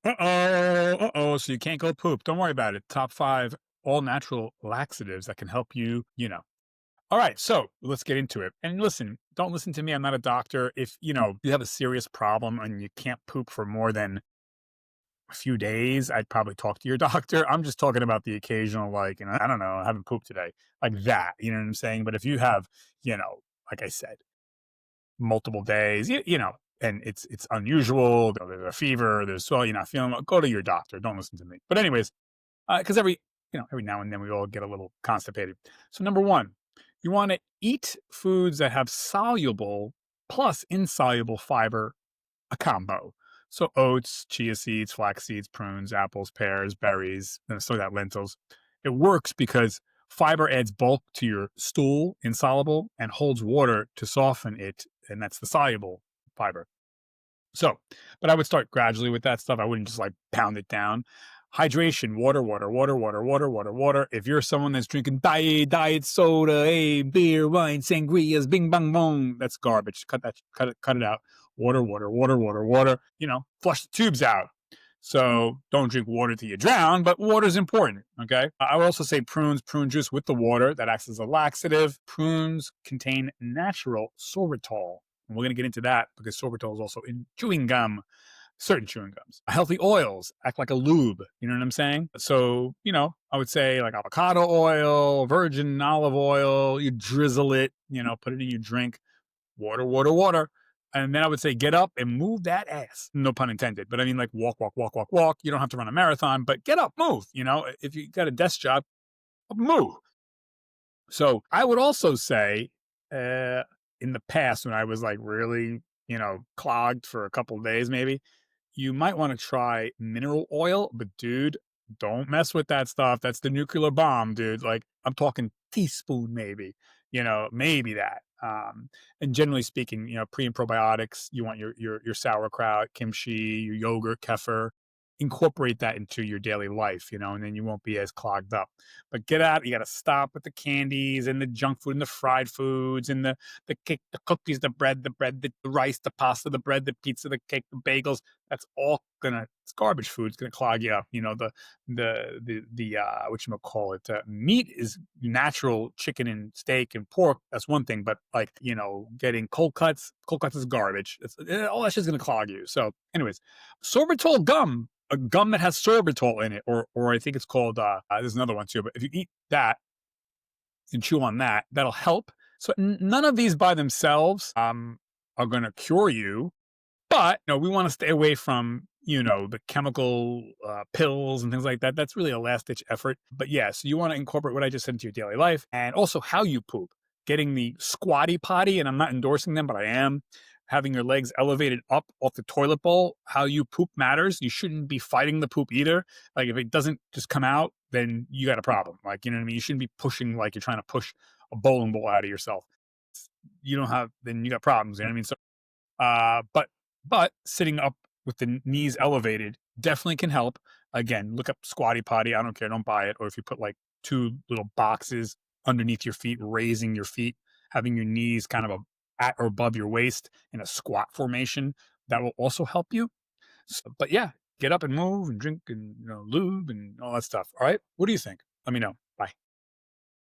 Uh-oh. So you can't go poop. Don't worry about it. Top 5 all natural laxatives that can help you. All right, so let's get into it. And listen, don't listen to me. I'm not a doctor. If, you have a serious problem and you can't poop for more than a few days, I'd probably talk to your doctor. I'm just talking about the occasional, like, I don't know, I haven't pooped today, like that. You know what I'm saying? But if you have, like I said, multiple days, and it's unusual, there's a fever, there's swelling, you're not feeling well, go to your doctor. Don't listen to me. But anyways, because every now and then we all get a little constipated. So number one, you want to eat foods that have soluble plus insoluble fiber, a combo. So oats, chia seeds, flax seeds, prunes, apples, pears, berries, and so that lentils. It works because fiber adds bulk to your stool, insoluble, and holds water to soften it, and that's the soluble fiber. So, but I would start gradually with that stuff. I wouldn't just like pound it down. Hydration, water, water, water, water, water, water, water. If you're someone that's drinking diet soda, hey, beer, wine, sangrias, bing, bang, boom, that's garbage. Cut it out. Water, water, water, water, water. Flush the tubes out. So don't drink water till you drown, but water is important. Okay. I would also say prune juice with the water that acts as a laxative. Prunes contain natural sorbitol. And we're going to get into that because sorbitol is also in chewing gum, certain chewing gums. Healthy oils act like a lube. You know what I'm saying? So, I would say like avocado oil, virgin olive oil, you drizzle it, put it in your drink, water, water, water. And then I would say get up and move that ass. No pun intended. But I mean, like walk, walk, walk, walk, walk. You don't have to run a marathon, but get up, move. If you got a desk job, move. So I would also say, in the past when I was like really, clogged for a couple of days, maybe you might want to try mineral oil. But dude, don't mess with that stuff. That's the nuclear bomb, dude. Like I'm talking teaspoon, maybe, maybe that. And generally speaking, pre and probiotics. You want your sauerkraut, kimchi, your yogurt, kefir. Incorporate that into your daily life, and then you won't be as clogged up. But get out, you got to stop with the candies and the junk food and the fried foods and the cake, the cookies, the bread, the rice, the pasta, the bread, the pizza, the cake, the bagels. That's all it's garbage food. It's gonna clog you up. The whatchamacallit, meat is natural, chicken and steak and pork. That's one thing, but like, getting cold cuts is garbage. All that shit's gonna clog you. So anyways, sorbitol gum, a gum that has sorbitol in it, or I think it's called, there's another one too, but if you eat that and chew on that, that'll help. So none of these by themselves, are going to cure you, but we want to stay away from, the chemical pills and things like that. That's really a last ditch effort. But yeah, so you want to incorporate what I just said into your daily life and also how you poop. Getting the squatty potty, and I'm not endorsing them, but I am. Having your legs elevated up off the toilet bowl, how you poop matters. You shouldn't be fighting the poop either. Like if it doesn't just come out, then you got a problem. Like, you know what I mean? You shouldn't be pushing like you're trying to push a bowling ball out of yourself. You don't have, then you got problems. You know what I mean? So but sitting up with the knees elevated definitely can help. Again, look up squatty potty. I don't care. Don't buy it. Or if you put like two little boxes underneath your feet, raising your feet, having your knees kind of at or above your waist in a squat formation, that will also help you. So, but yeah, get up and move and drink and lube and all that stuff. All right. What do you think? Let me know.